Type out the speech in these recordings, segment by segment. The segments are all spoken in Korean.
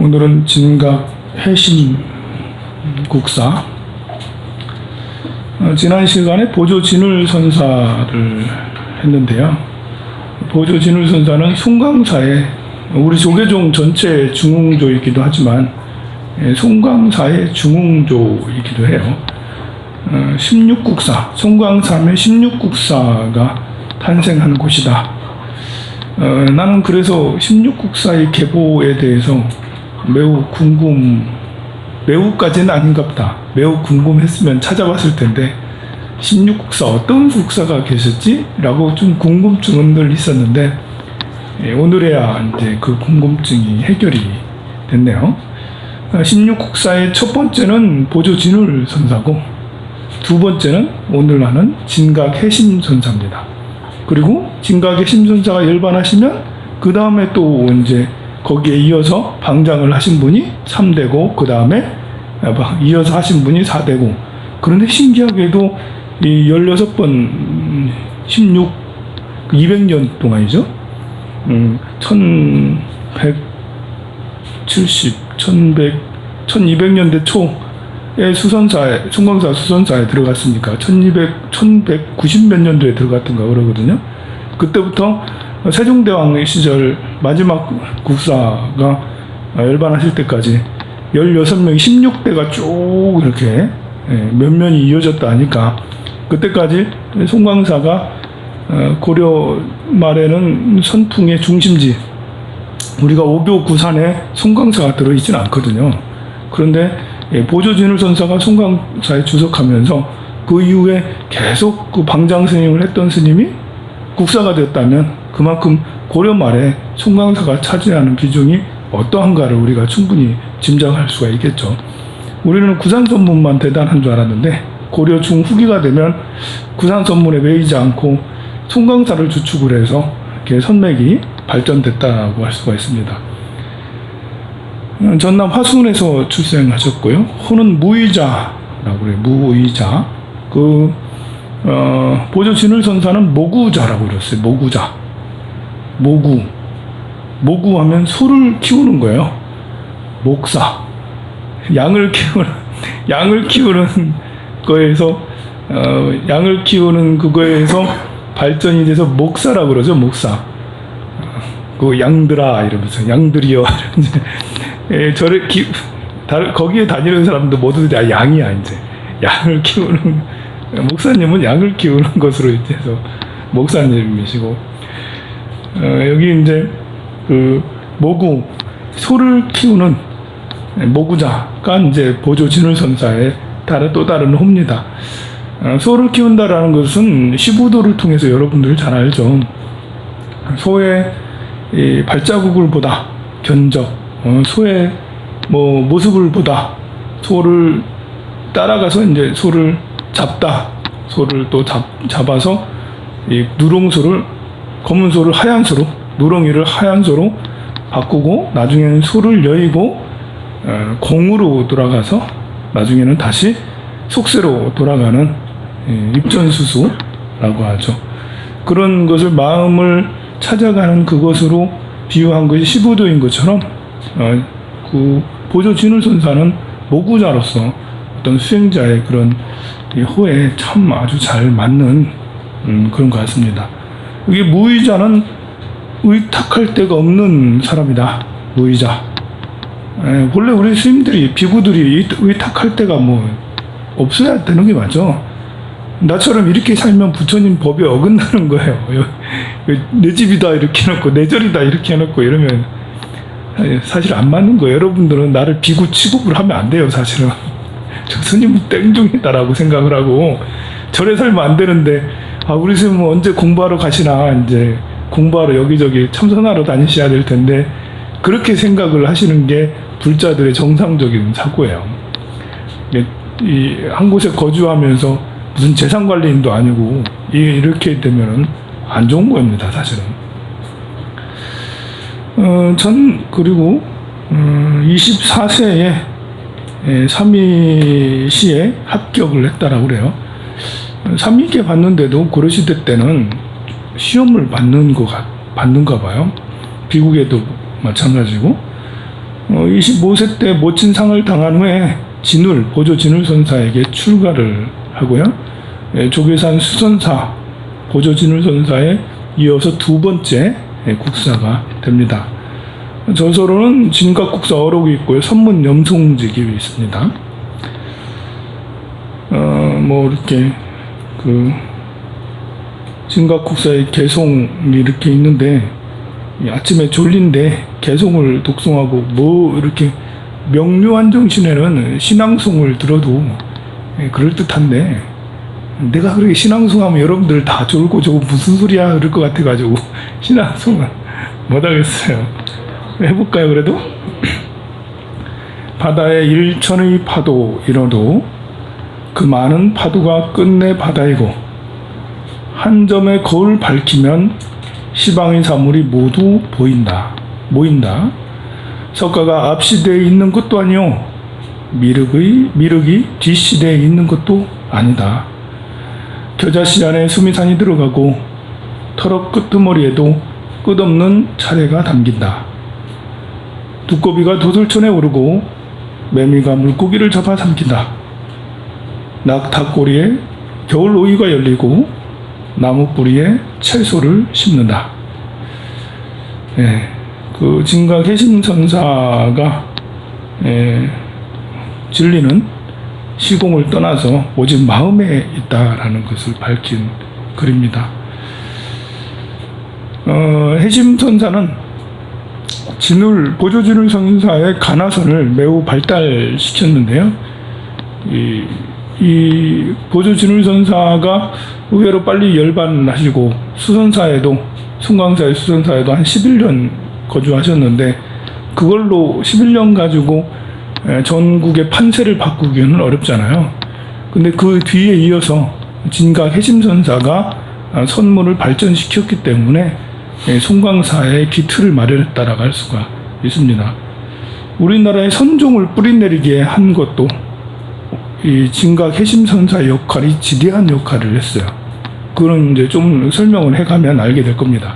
오늘은 진각 해심 국사, 지난 시간에 보조 진울 선사를 했는데요. 보조 진울 선사는 송강사의, 우리 조계종 전체 중흥조이기도 하지만 송강사의 중흥조이기도 해요. 16국사, 송강사의 16국사가 탄생한 곳이다. 나는 그래서 16국사의 계보에 대해서 매우까지는 아닌가 보다. 매우 궁금했으면 찾아봤을 텐데 16국사 어떤 국사가 계셨지? 라고 좀 궁금증은 늘 있었는데 오늘에야 이제 그 궁금증이 해결이 됐네요. 16국사의 첫 번째는 보조 진울 선사고, 두 번째는 오늘 하는 진각 해심 선사입니다. 그리고 진각 해심 선사가 열반하시면 그 다음에 또 이제 거기에 이어서 방장을 하신 분이 3대고, 그 다음에 이어서 하신 분이 4대고, 그런데 신기하게도 이 16번 200년 동안이죠. 1200년대 초에 수선사에, 송강사 수선사에 들어갔으니까 1190 몇 년도에 들어갔던가 그러거든요. 그때부터 세종대왕 시절 마지막 국사가 열반하실 때까지 16명, 16대가 쭉 이렇게 몇 면이 이어졌다 하니까, 그때까지 송강사가 고려 말에는 선풍의 중심지, 우리가 오교 구산에 송강사가 들어있지는 않거든요. 그런데 보조 진울 선사가 송강사에 주석하면서 그 이후에 계속 그 방장 스님을 했던 스님이 국사가 됐다면 그만큼 고려 말에 송강사가 차지하는 비중이 어떠한가를 우리가 충분히 짐작할 수가 있겠죠. 우리는 구산선문만 대단한 줄 알았는데 고려 중후기가 되면 구산선문에 매이지 않고 송강사를 주축을 해서 이렇게 선맥이 발전됐다고 할 수가 있습니다. 전남 화순에서 출생하셨고요. 호는 무의자라고 그래요. 무의자. 보조 진울 선사는 모구자라고 그랬어요. 모구자. 모구하면 소를 키우는 거예요. 목사. 양을 키우는 거에서, 양을 키우는 그거에서 발전이 돼서 목사라고 그러죠. 목사. 그 양들아 이러면서, 양들이여. 거기에 다니는 사람도 모두 다 양이야, 이제. 양을 키우는, 목사님은 양을 키우는 것으로 이제 해서 목사님이시고, 여기 이제 그 모구, 소를 키우는 모구자가 이제 보조 진울 선사의 또 다른 호입니다. 소를 키운다라는 것은 시부도를 통해서 여러분들 잘 알죠. 소의 이 발자국을 보다 견적, 소의 모습을 보다 소를 따라가서 이제 소를 잡다, 소를 또 잡아서 이 누렁소를, 검은 소를 하얀 소로, 누렁이를 하얀 소로 바꾸고, 나중에는 소를 여의고 공으로 돌아가서 나중에는 다시 속세로 돌아가는 입전수수라고 하죠. 그런 것을 마음을 찾아가는 그것으로 비유한 것이 시부도인 것처럼, 그 보조 진울 선사는 모구자로서 어떤 수행자의 그런 호에 참 아주 잘 맞는 그런 것 같습니다. 여기 무의자는 의탁할 데가 없는 사람이다. 무의자. 원래 우리 스님들이, 비구들이 의탁할 데가 없어야 되는 게 맞죠. 나처럼 이렇게 살면 부처님 법에 어긋나는 거예요. 내 집이다 이렇게 해놓고, 내 절이다 이렇게 해놓고 이러면 사실 안 맞는 거예요. 여러분들은 나를 비구 취급을 하면 안 돼요, 사실은. 저 스님은 땡중이다라고 생각을 하고 절에 살면 안 되는데, 우리 스님은 언제 공부하러 가시나, 이제 공부하러 여기저기 참선하러 다니셔야 될 텐데, 그렇게 생각을 하시는 게 불자들의 정상적인 사고예요. 한 곳에 거주하면서 무슨 재산관리인도 아니고 이렇게 되면은 안 좋은 겁니다, 사실은. 그리고 24세에 삼위시에 합격을 했다라고 그래요. 삼위계 받는데도 고려시대 때는 시험을 받는가 봐요. 비국에도 마찬가지고, 25세 때 멋진 상을 당한 후에 보조 진울선사에게 출가를 하고요. 조계산 수선사, 보조 진울선사에 이어서 두 번째 국사가 됩니다. 저서로는 진각국사 어록이 있고요. 선문 염송직이 있습니다. 이렇게 진각국사의 개송이 이렇게 있는데, 아침에 졸린데 개송을 독송하고 이렇게 명료한 정신에는 신앙송을 들어도 그럴듯한데, 내가 그렇게 신앙송하면 여러분들 다 졸고 저거 무슨 소리야 그럴 것 같아가지고 신앙송은 못하겠어요. 해볼까요? 그래도 바다에 일천의 파도 일어도 그 많은 파도가 끝내 바다이고, 한 점의 거울 밝히면 시방의 사물이 모두 모인다. 석가가 앞시대에 있는 것도 아니요, 미륵이 뒷시대에 있는 것도 아니다. 겨자씨 안에 수미산이 들어가고 터럭 끄트머리에도 끝없는 차례가 담긴다. 두꺼비가 도들천에 오르고 매미가 물고기를 잡아 삼킨다. 낙타꼬리에 겨울 오이가 열리고 나무 뿌리에 채소를 심는다. 그 진각 해심선사가 진리는 시공을 떠나서 오직 마음에 있다라는 것을 밝힌 글입니다. 해심선사는 보조 진울선사의 가나선을 매우 발달시켰는데요. 이 보조 진울선사가 의외로 빨리 열반하시고 송광사의 수선사에도 한 11년 거주하셨는데, 그걸로 11년 가지고 전국의 판세를 바꾸기는 어렵잖아요. 근데 그 뒤에 이어서 진각 해심선사가 선문을 발전시켰기 때문에 송광사의 기틀을 마련했다라고 할 수가 있습니다. 우리나라의 선종을 뿌리내리게 한 것도 이 진각 해심선사의 역할이 지대한 역할을 했어요. 그건 이제 좀 설명을 해가면 알게 될 겁니다.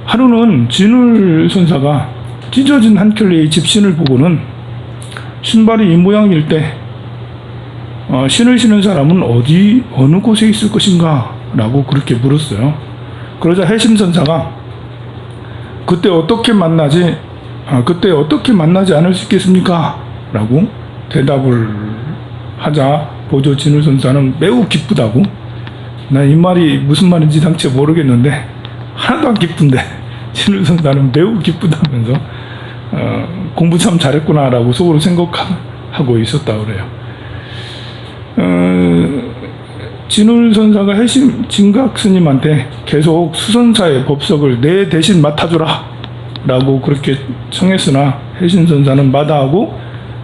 하루는 진울선사가 찢어진 한 켤레의 집신을 보고는 신발이 이 모양일 때 신을 신은 사람은 어느 곳에 있을 것인가? 라고 그렇게 물었어요. 그러자 해심선사가 그때 어떻게 만나지 않을 수 있겠습니까? 라고 대답을 하자 보조 진울선사는 매우 기쁘다고, 나 이 말이 무슨 말인지 당최 모르겠는데 하나도 안 기쁜데 진울선사는 매우 기쁘다면서 공부 참 잘했구나라고 속으로 생각하고 있었다 그래요. 진울선사가 진각 스님한테 계속 수선사의 법석을 내 대신 맡아주라 라고 그렇게 청했으나 해심선사는 마다하고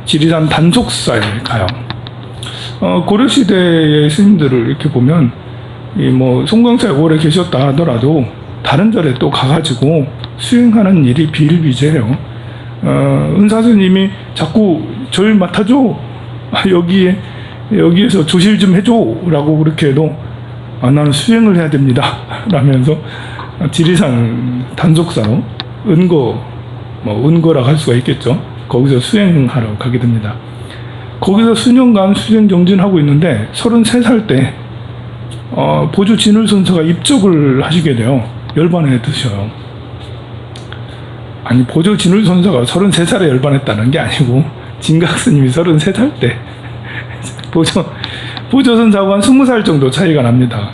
지리산 단속사에 가요. 고려시대의 스님들을 이렇게 보면 송광사에 오래 계셨다 하더라도 다른 절에 또 가가지고 수행하는 일이 비일비재해요. 은사스님이 자꾸 절 맡아줘, 여기에서 조실 좀 해줘 라고 그렇게 해도 나는 수행을 해야 됩니다 라면서 지리산 단속사로 은거라고 할 수가 있겠죠. 거기서 수행하러 가게 됩니다. 거기서 수년간 수행 정진하고 있는데 33살 때 보조 진울선사가 입적을 하시게 돼요. 열반에 드셔요. 아니, 보조 진울선사가 33살에 열반했다는 게 아니고 진각 스님이 33살 때 보조선사하고 한 20살 정도 차이가 납니다.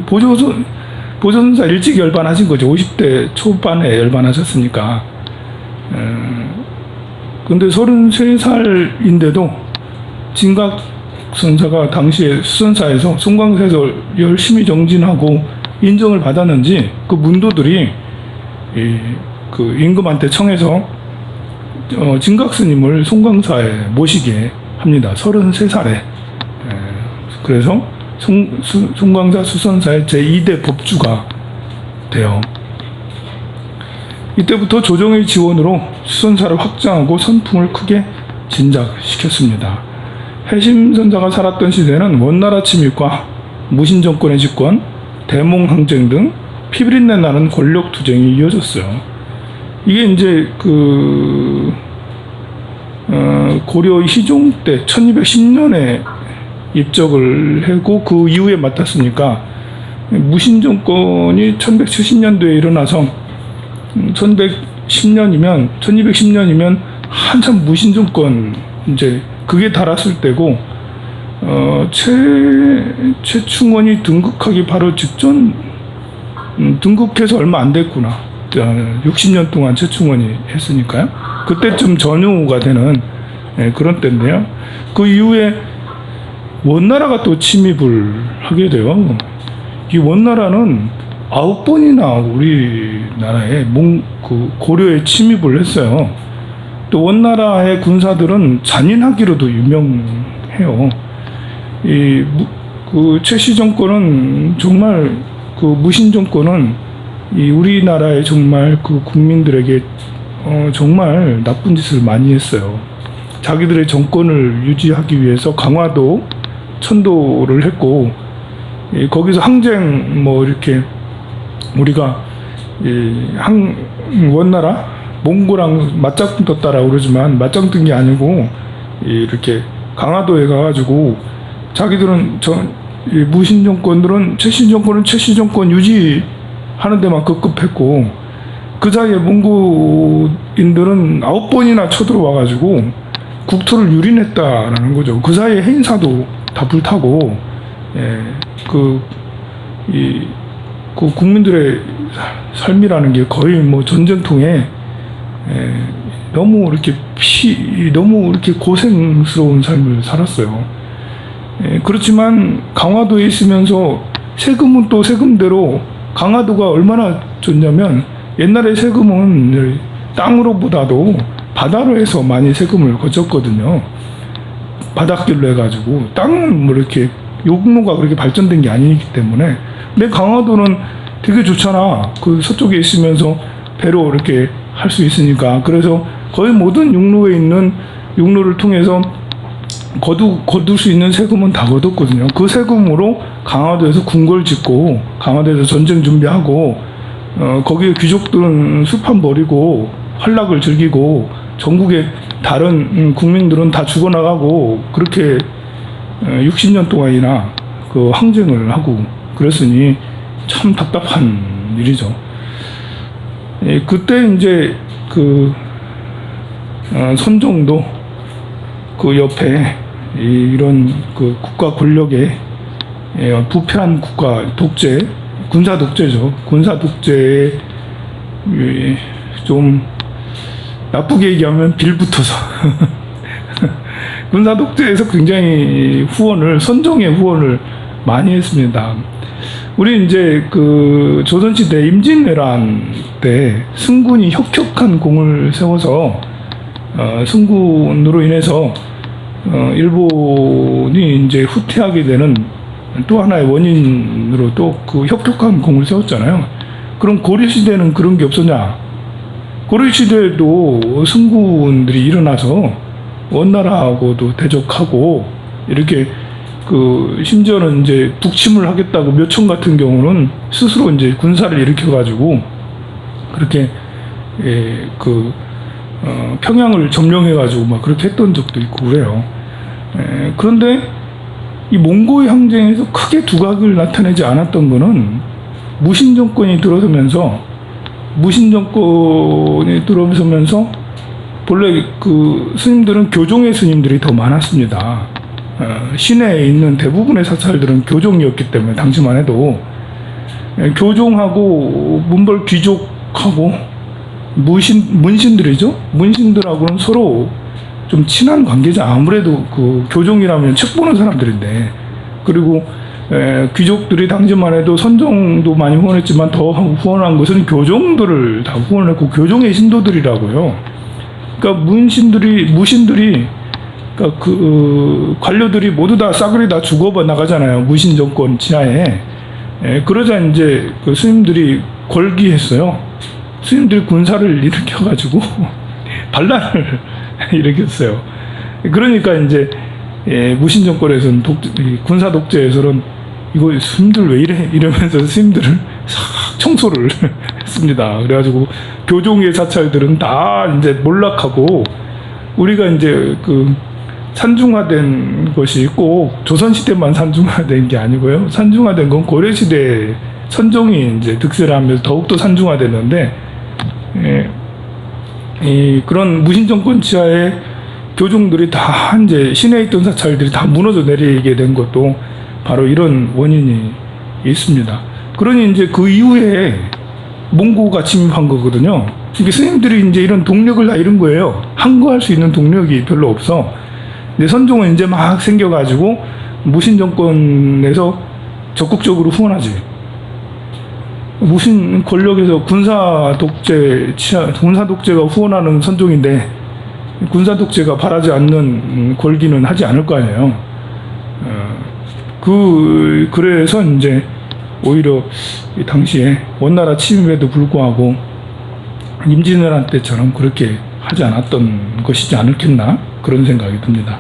보조선사 일찍 열반하신 거죠. 50대 초반에 열반하셨으니까. 근데 33살인데도 진각 선사가 당시에 수선사에서 송광사에서 열심히 정진하고 인정을 받았는지 그 문도들이 그 임금한테 청해서 진각 스님을 송광사에 모시게 합니다. 33살에. 그래서 송광사 수선사의 제2대 법주가 돼요. 이때부터 조정의 지원으로 수선사를 확장하고 선풍을 크게 진작시켰습니다. 해심선사가 살았던 시대는 원나라 침입과 무신정권의 집권, 대몽항쟁 등 피비린내 나는 권력 투쟁이 이어졌어요. 이게 이제 그 고려 희종 때 1210년에 입적을 하고 그 이후에 맡았으니까 무신 정권이 1170년도에 일어나서 1210년이면 한참 무신 정권 이제 그게 달았을 때고 최충원이 등극하기 바로 직전 등극해서 얼마 안 됐구나. 60년 동안 최충원이 했으니까요. 그때쯤 전후가 되는 그런 때인데요. 그 이후에 원나라가 또 침입을 하게 돼요. 이 원나라는 9번이나 우리나라에 고려에 침입을 했어요. 또 원나라의 군사들은 잔인하기로도 유명해요. 그 최씨 정권은 정말 그 무신 정권은 이 우리나라의 정말 그 국민들에게 정말 나쁜 짓을 많이 했어요. 자기들의 정권을 유지하기 위해서 강화도, 천도를 했고 거기서 항쟁 뭐 이렇게 우리가 원나라 몽고랑 맞짱 떴다라고 그러지만 맞짱 뜬 게 아니고 이렇게 강화도에 가가지고 자기들은 무신 정권들은 최씨 정권은 최씨 정권 유지하는 데만 급급했고 그 사이에 몽고인들은 9번이나 쳐들어와가지고 국토를 유린했다라는 거죠. 그 사이에 해인사도 다 불타고 그 국민들의 삶이라는 게 거의 뭐 전쟁통에 너무 이렇게 고생스러운 삶을 살았어요. 그렇지만 강화도에 있으면서 세금은 또 세금대로 강화도가 얼마나 좋냐면 옛날에 세금은 땅으로보다도 바다로 해서 많이 세금을 거쳤거든요. 바닷길로 해가지고 땅은 뭐 이렇게 용로가 그렇게 발전된 게 아니기 때문에 근데 강화도는 되게 좋잖아. 그 서쪽에 있으면서 배로 이렇게 할 수 있으니까 그래서 거의 모든 육로에 있는 육로를 통해서 거둘 수 있는 세금은 다 거뒀거든요. 그 세금으로 강화도에서 궁궐 짓고 강화도에서 전쟁 준비하고 거기에 귀족들은 술판 벌이고 환락을 즐기고 전국의 다른 국민들은 다 죽어나가고 그렇게 60년 동안이나 그 항쟁을 하고 그랬으니 참 답답한 일이죠. 그때 이제 그 선종도 그 옆에 이런 그 국가 권력의 부패한 국가 독재, 군사 독재죠. 군사 독재에 좀 나쁘게 얘기하면 빌붙어서 군사 독재에서 굉장히 선종의 후원을 많이 했습니다. 우리 이제 그 조선시대 임진왜란 때 승군이 혁혁한 공을 세워서 승군으로 인해서 일본이 이제 후퇴하게 되는 또 하나의 원인으로 또 그 혁혁한 공을 세웠잖아요. 그럼 고려시대는 그런 게 없었냐? 고려시대에도 승군들이 일어나서 원나라하고도 대적하고 이렇게 심지어는 이제 북침을 하겠다고 묘청 같은 경우는 스스로 이제 군사를 일으켜가지고 그렇게 평양을 점령해가지고 막 그렇게 했던 적도 있고 그래요. 그런데 이 몽고의 항쟁에서 크게 두각을 나타내지 않았던 거는 무신 정권이 들어서면서 본래 그 스님들은 교종의 스님들이 더 많았습니다. 시내에 있는 대부분의 사찰들은 교종이었기 때문에 당시만 해도 교종하고 문벌 귀족하고 문신들이죠. 문신들하고는 서로 좀 친한 관계자. 아무래도 그 교종이라면 책 보는 사람들인데 그리고 귀족들이 당시만 해도 선종도 많이 후원했지만 더 후원한 것은 교종들을 다 후원했고 교종의 신도들이라고요. 그러니까 무신들이 그러니까 그 관료들이 모두 다 싸그리 다 죽어 나가잖아요. 무신 정권 지하에. 그러자 이제 그 스님들이 걸기했어요. 스님들이 군사를 일으켜가지고 반란을 일으켰어요. 그러니까 이제 무신 정권에서는 군사 독재에서는 이거 스님들 왜 이래? 이러면서 스님들을 싹 청소를 했습니다. 그래가지고 교종의 사찰들은 다 이제 몰락하고 우리가 이제 그 산중화된 것이 꼭 조선시대만 산중화된 게 아니고요. 산중화된 건 고려시대 선종이 이제 득세를 하면서 더욱더 산중화됐는데, 그런 무신정권 치하에 교중들이 다 이제 시내에 있던 사찰들이 다 무너져 내리게 된 것도 바로 이런 원인이 있습니다. 그러니 이제 그 이후에 몽고가 침입한 거거든요. 이게 스님들이 이제 이런 동력을 다 잃은 거예요. 항거할 수 있는 동력이 별로 없어. 근데 선종은 이제 막 생겨가지고 무신정권에서 적극적으로 후원하지. 무신 권력에서 군사 독재가 후원하는 선종인데 군사 독재가 바라지 않는 권기는 하지 않을 거 아니에요. 그래서 이제 오히려 당시에 원나라 침입에도 불구하고 임진왜란 때처럼 그렇게 하지 않았던 것이지 않을겠나 그런 생각이 듭니다.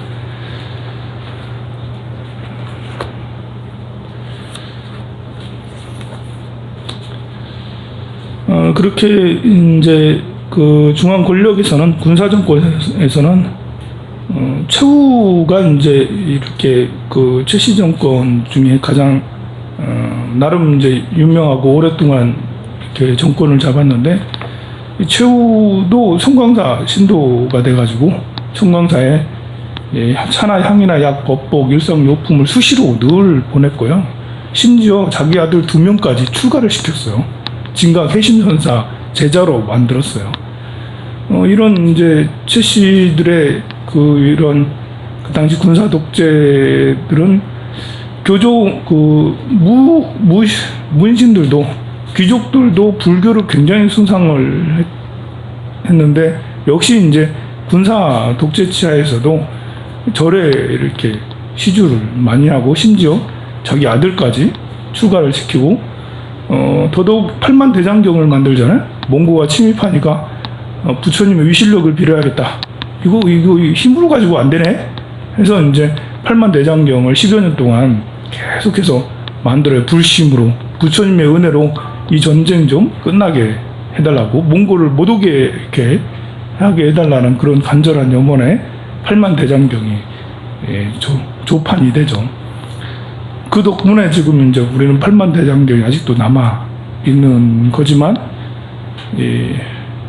그렇게 이제 그 중앙 권력에서는 군사 정권에서는 최후가 이제 이렇게 그 최씨 정권 중에 가장 나름 이제 유명하고 오랫동안 이렇게 정권을 잡았는데 이 최후도 성광사 신도가 돼가지고 성광사에 차나 향이나 약, 법복, 일성요품을 수시로 늘 보냈고요. 심지어 자기 아들 2명까지 출가를 시켰어요. 진각 해심선사 제자로 만들었어요. 이런 이제 최씨들의 이런 그 당시 군사 독재들은 문신들도 귀족들도 불교를 굉장히 숭상을 했는데 역시 이제 군사 독재 치하에서도 절에 이렇게 시주를 많이 하고 심지어 자기 아들까지 출가를 시키고 더더욱 팔만대장경을 만들잖아요. 몽고가 침입하니까 부처님의 위실력을 빌어야겠다. 이거 힘으로 가지고 안 되네. 해서 이제 팔만대장경을 10여 년 동안 계속해서 만들어요. 불심으로 부처님의 은혜로 이 전쟁 좀 끝나게 해달라고 몽고를 못 오게 이렇게 하게 해달라는 그런 간절한 염원에 팔만대장경이 조판이 되죠. 그 덕분에 지금 이제 우리는 팔만대장경이 아직도 남아 있는 거지만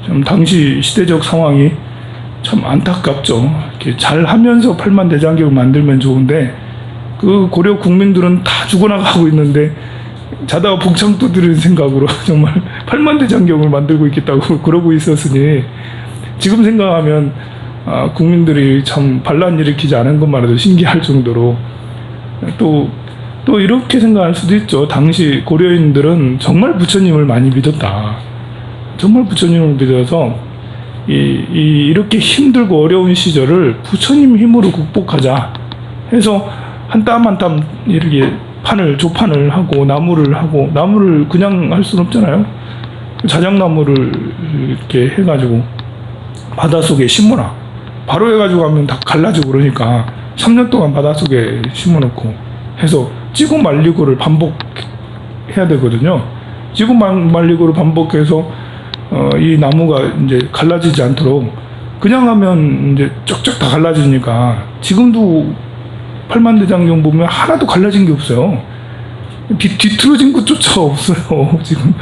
좀 당시 시대적 상황이 참 안타깝죠. 이렇게 잘 하면서 팔만대장경을 만들면 좋은데 그 고려 국민들은 다 죽어나가고 있는데 자다가 복창 떠드는 생각으로 정말 팔만대장경을 만들고 있겠다고 그러고 있었으니 지금 생각하면 국민들이 참 반란 일으키지 않은 것만 해도 신기할 정도로 또 이렇게 생각할 수도 있죠. 당시 고려인들은 정말 부처님을 많이 믿었다. 정말 부처님을 믿어서 이렇게 힘들고 어려운 시절을 부처님 힘으로 극복하자 해서 한 땀 한 땀 이렇게 조판을 하고 나무를 그냥 할 수는 없잖아요. 자작나무를 이렇게 해가지고 바닷속에 심어놔. 바로 해가지고 하면 다 갈라지고 그러니까 3년 동안 바닷속에 심어놓고 해서 찌고 말리고를 반복해야 되거든요. 찌고 말리고를 반복해서 이 나무가 이제 갈라지지 않도록 그냥 하면 이제 쩍쩍 다 갈라지니까 지금도 팔만대장경 보면 하나도 갈라진 게 없어요. 뒤틀어진 것조차 없어요. 지금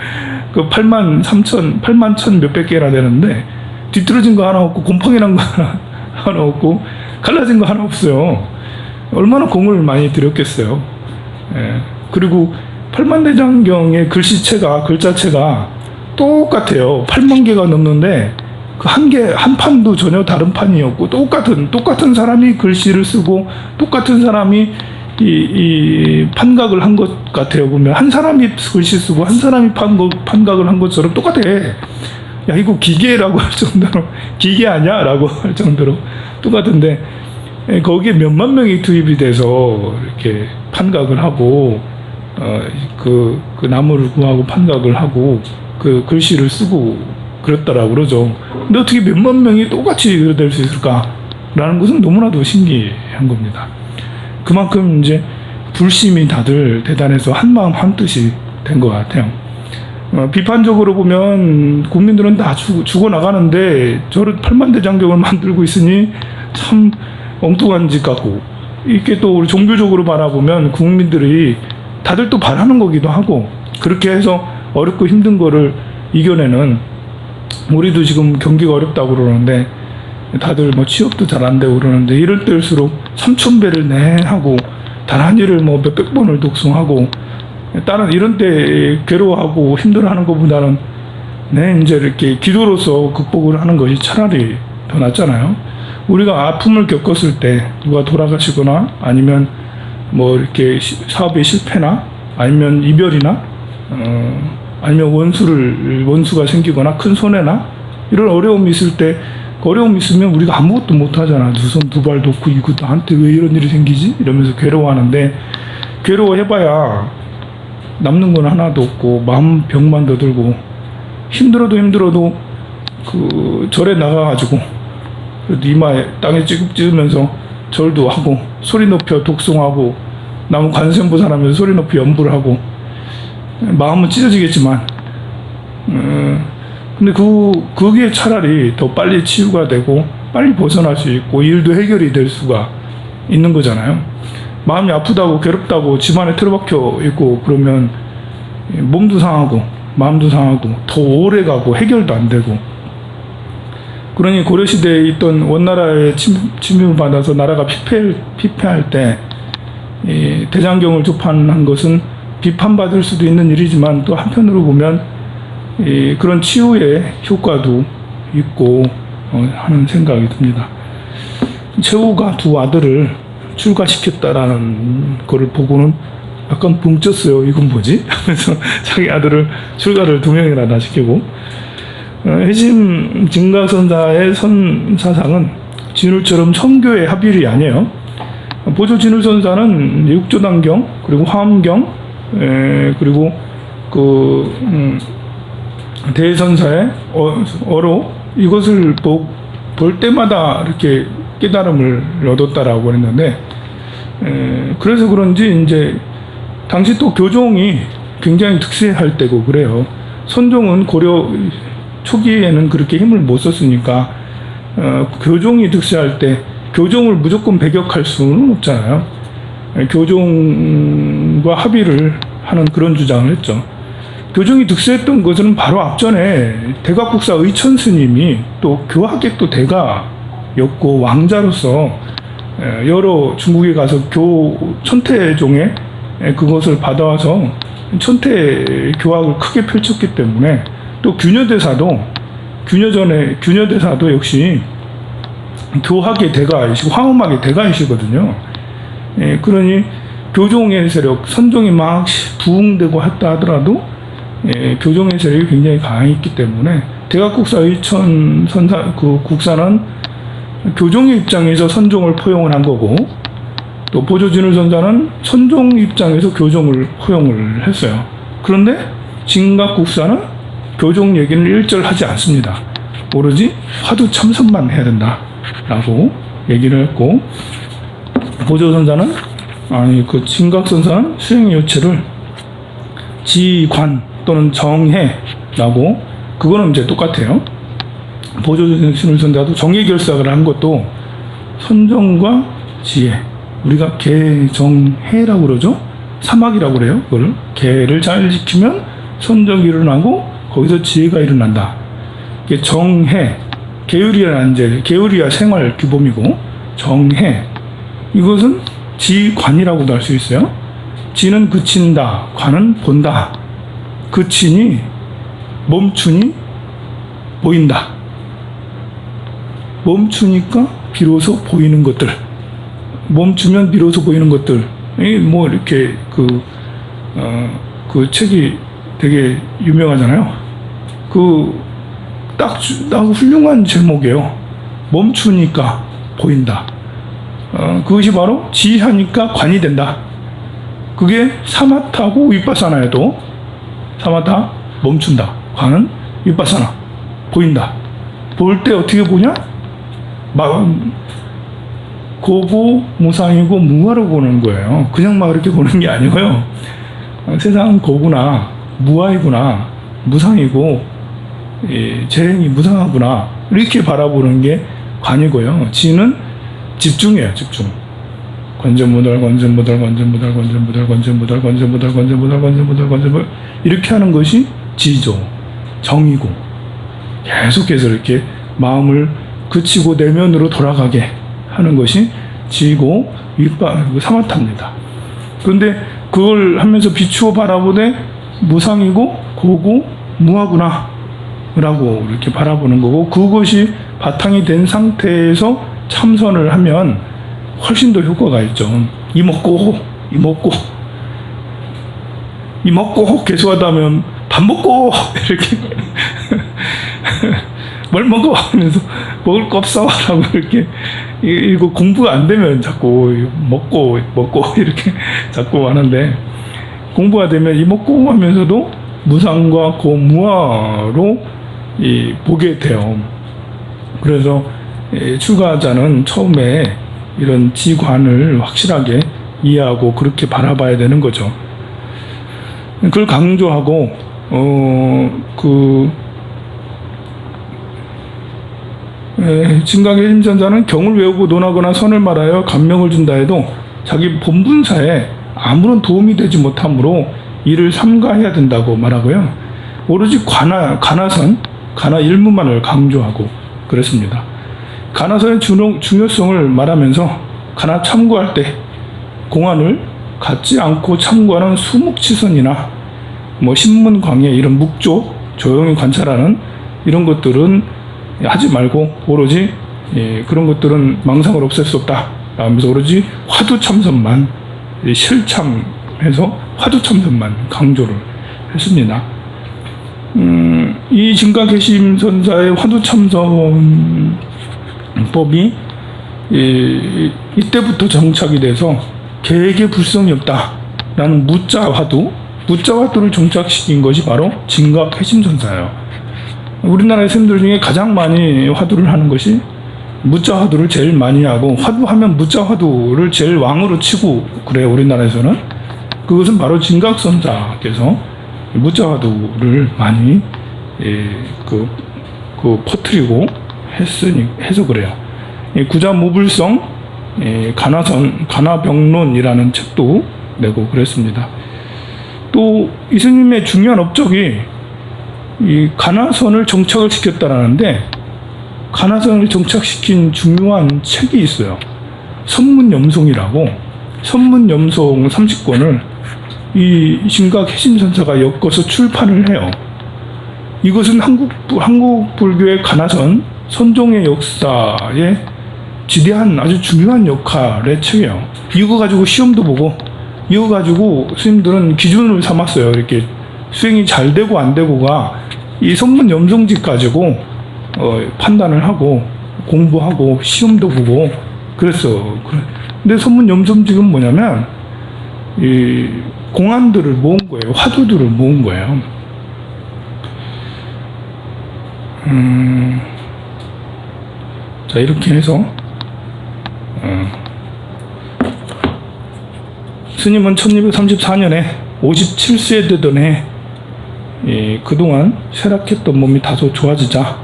그 8만 1 몇백 개나 되는데 뒤틀어진 거 하나 없고 곰팡이 난 거 하나 없고 갈라진 거 하나 없어요. 얼마나 공을 많이 들였겠어요. 그리고 팔만대장경의 글자체가 똑같아요. 8만 개가 넘는데 그 한 판도 전혀 다른 판이었고 똑같은 사람이 글씨를 쓰고 똑같은 사람이 이 판각을 한 것 같아요. 보면 한 사람이 글씨 쓰고 한 사람이 판각을 한 것처럼 똑같아. 야 이거 기계라고 할 정도로 기계 아니야? 라고 할 정도로 똑같은데 거기에 몇만 명이 투입이 돼서 이렇게 판각을 하고 그 나무를 구하고 판각을 하고 그 글씨를 쓰고 그랬다라고 그러죠. 근데 어떻게 몇만 명이 똑같이 될 수 있을까라는 것은 너무나도 신기한 겁니다. 그만큼 이제 불심이 다들 대단해서 한 마음 한 뜻이 된 것 같아요. 비판적으로 보면 국민들은 다 죽어나가는데 저를 팔만대장경을 만들고 있으니 참 엉뚱한 짓 같고, 이렇게 또 우리 종교적으로 바라보면 국민들이 다들 또 바라는 거기도 하고, 그렇게 해서 어렵고 힘든 거를 이겨내는, 우리도 지금 경기가 어렵다고 그러는데 다들 뭐 취업도 잘 안 되고 그러는데, 이럴 때일수록 3,000배를 하고 단한일을 뭐 몇백 번을 독송하고, 다른 이런 때 괴로워하고 힘들어하는 것보다는 이제 이렇게 기도로서 극복을 하는 것이 차라리 더 낫잖아요. 우리가 아픔을 겪었을 때 누가 돌아가시거나 아니면 뭐 이렇게 사업의 실패나 아니면 이별이나 아니면 원수가 생기거나 큰 손해나 이런 어려움이 있을 때, 어려움이 있으면 우리가 아무것도 못 하잖아. 두 손 두 발 놓고 이거 나한테 왜 이런 일이 생기지? 이러면서 괴로워하는데, 괴로워해봐야 남는 건 하나도 없고 마음 병만 더 들고, 힘들어도 그 절에 나가가지고 그래도 이마에 땅에 찍으면서 절도 하고 소리 높여 독송하고 나무 관세음보살하면서 소리 높이 연부를 하고, 마음은 찢어지겠지만 근데 그게 차라리 더 빨리 치유가 되고 빨리 벗어날 수 있고 일도 해결이 될 수가 있는 거잖아요. 마음이 아프다고 괴롭다고 집안에 틀어박혀 있고 그러면 몸도 상하고 마음도 상하고 더 오래 가고 해결도 안 되고. 그러니 고려시대에 있던 원나라의 침입을 받아서 나라가 피폐할 때 대장경을 조판한 것은 비판받을 수도 있는 일이지만, 또 한편으로 보면 그런 치유의 효과도 있고 하는 생각이 듭니다. 최후가 두 아들을 출가시켰다라는 거를 보고는 약간 붕 쪘어요. 이건 뭐지? 하면서 자기 아들을 출가를 2명이나 다 시키고, 해심 진각선사의 선사상은 진울처럼 천교의 합일이 아니에요. 보조 진울선사는 육조단경, 그리고 화엄경, 그리고 대선사의 어로, 이것을 볼 때마다 이렇게 깨달음을 얻었다라고 했는데, 그래서 그런지 이제 당시 또 교종이 굉장히 특세할 때고 그래요. 선종은 고려 초기에는 그렇게 힘을 못 썼으니까 교종이 득세할 때 교종을 무조건 배격할 수는 없잖아요. 교종과 합의를 하는 그런 주장을 했죠. 교종이 득세했던 것은 바로 앞전에 대각국사 의천 스님이 또 교학객도 대가였고 왕자로서 여러 중국에 가서 천태종에 그것을 받아와서 천태 교학을 크게 펼쳤기 때문에, 또 규녀대사도 역시 교학의 대가이시고 화엄학의 대가이시거든요. 그러니 교종의 세력, 선종이 막 부흥되고 했다 하더라도 교종의 세력이 굉장히 강했기 때문에 대각국사 의천 국사는 교종의 입장에서 선종을 포용을 한 거고, 또 보조진울선사는 선종 입장에서 교종을 포용을 했어요. 그런데 진각국사는 교종 얘기는 일절하지 않습니다. 오로지 화두 참선만 해야 된다라고 얘기를 했고, 보조선사는 그 진각선사는 수행의 요체를 지관 또는 정해라고, 그거는 이제 똑같아요. 보조진울선사도 정해결석을 한 것도 선정과 지혜, 우리가 개정해라고 그러죠. 사막이라고 그래요. 그걸 개를 잘 지키면 선정이 일어나고 거기서 지혜가 일어난다. 이게 정해, 계율이라는 이제 계율이야 생활 규범이고, 정해 이것은 지관이라고도 할 수 있어요. 지는 그친다, 관은 본다. 그치니 멈추니 보인다. 멈추니까 비로소 보이는 것들, 멈추면 비로소 보이는 것들. 뭐 이렇게 그 책이 되게 유명하잖아요. 딱 훌륭한 제목이에요. 멈추니까 보인다. 그것이 바로 지하니까 관이 된다. 그게 사마타고 윗바사나에도 사마타 멈춘다. 관은 윗바사나 보인다. 볼 때 어떻게 보냐? 고고 무상이고 무아로 보는 거예요. 그냥 막 이렇게 보는 게 아니고요. 세상은 고구나 무아이구나 무상이고 재행이 무상하구나 이렇게 바라보는 게 관이고요. 지는 집중이에요. 집중. 관전무달 이렇게 하는 것이 지죠. 정이고 계속해서 이렇게 마음을 그치고 내면으로 돌아가게 하는 것이 지고 사마타입니다. 그런데 그걸 하면서 비추어 바라보되 무상이고 고고 무하구나 라고 이렇게 바라보는 거고, 그것이 바탕이 된 상태에서 참선을 하면 훨씬 더 효과가 있죠. 이먹고 계속 하다 보면 밥 먹고 이렇게 뭘 먹어 하면서 먹을 거 없어 라고 이렇게, 이거 공부가 안 되면 자꾸 먹고 이렇게 자꾸 하는데, 공부가 되면 이 먹고 하면서도 무상과 고무화로 보게 돼요. 그래서 출가자는 처음에 이런 지관을 확실하게 이해하고 그렇게 바라봐야 되는 거죠. 그걸 강조하고 진각의 힘전자는 경을 외우고 논하거나 선을 말하여 감명을 준다 해도 자기 본분사에 아무런 도움이 되지 못하므로 이를 삼가해야 된다고 말하고요. 오로지 가나 일무만을 강조하고 그랬습니다. 가나선의 중요성을 말하면서 가나 참고할 때 공안을 갖지 않고 참고하는 수묵치선이나 신문 강의 이런 묵조 조용히 관찰하는 이런 것들은 하지 말고 오로지 그런 것들은 망상을 없앨 수 없다 하면서 오로지 화두참선만 실참해서 화두참선만 강조를 했습니다. 이 진각개심선사의 화두참선법이 이때부터 정착이 돼서 계획에 불성이 없다라는 무자화두를 정착시킨 것이 바로 진각개심선사예요. 우리나라의 스님들 중에 가장 많이 화두를 하는 것이 무자화두를 제일 많이 하고, 화두하면 무자화두를 제일 왕으로 치고 그래요. 우리나라에서는. 그것은 바로 진각선사께서 무자화두를 많이 퍼뜨리고 해서 그래요. 구자무불성 가나병론이라는 책도 내고 그랬습니다. 또 이 스님의 중요한 업적이 이 가나선을 정착을 시켰다라는데, 가나선을 정착시킨 중요한 책이 있어요. 선문염송이라고. 선문염송 30권을 이 진각개심선사가 엮어서 출판을 해요. 이것은 한국 불교의 가나선 선종의 역사에 지대한 아주 중요한 역할의 책이에요. 이거 가지고 시험도 보고, 이거 가지고 스님들은 기준을 삼았어요. 이렇게 수행이 잘 되고 안 되고가 이 선문염송집 가지고 판단을 하고 공부하고 시험도 보고 그랬어. 근데 선문염송집은 뭐냐면 이 공안들을 모은 거예요. 화두들을 모은 거예요. 자, 이렇게 해서 스님은 1234년에 57세 되던 해 그동안 쇠락했던 몸이 다소 좋아지자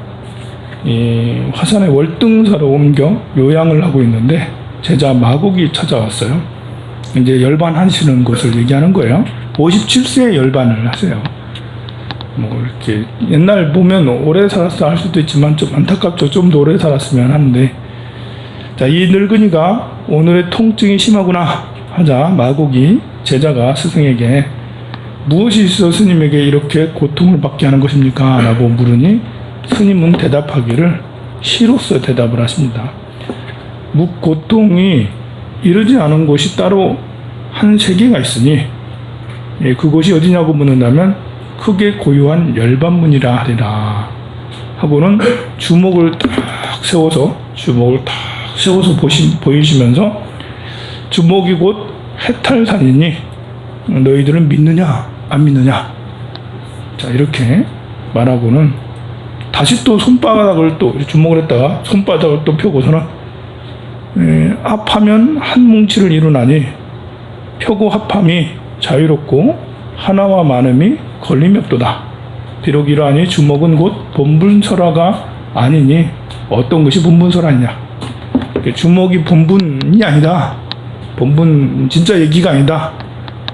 화산의 월등사로 옮겨 요양을 하고 있는데 제자 마곡이 찾아왔어요. 이제 열반하시는 것을 얘기하는 거예요. 57세에 열반을 하세요. 이렇게 옛날 보면 오래 살았어 할 수도 있지만 좀 안타깝죠. 좀 더 오래 살았으면 하는데, 자, 이 늙은이가 오늘의 통증이 심하구나 하자 마곡이 제자가 스승에게 무엇이 있어 스님에게 이렇게 고통을 받게 하는 것입니까? 라고 물으니 스님은 대답하기를 시로써 대답을 하십니다. 고통이 이르지 않은 곳이 따로 한 세계가 있으니 그곳이 어디냐고 묻는다면 크게 고요한 열반문이라 하리라 하고는 주먹을 딱 세워서 보이시면서 주먹이 곧 해탈산이니 너희들은 믿느냐 안 믿느냐, 자 이렇게 말하고는 다시 또 손바닥을 또 주먹을 했다가 손바닥을 또 펴고서는 합하면 한 뭉치를 이루나니 펴고 합함이 자유롭고 하나와 많음이 걸림이 없도다. 비록 이러하니 주목은 곧 본분설화가 아니니 어떤 것이 본분설화이냐. 주목이 본분이 아니다. 본분 진짜 얘기가 아니다.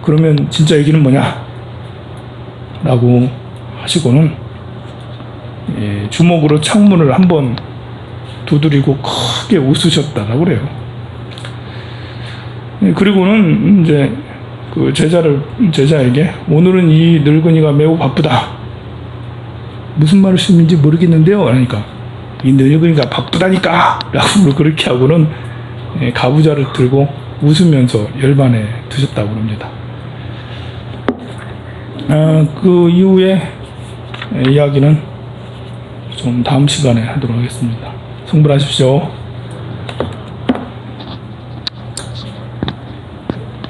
그러면 진짜 얘기는 뭐냐? 라고 하시고는 주먹으로 창문을 한번 두드리고 크게 웃으셨다라고 그래요. 그리고는 이제 그 제자에게 오늘은 이 늙은이가 매우 바쁘다. 무슨 말씀인지 모르겠는데요. 그러니까 이 늙은이가 바쁘다니까 라고 그렇게 하고는 가부좌를 들고 웃으면서 열반에 드셨다고 합니다. 그 이후에 이야기는 좀 다음 시간에 하도록 하겠습니다. 성불하십시오.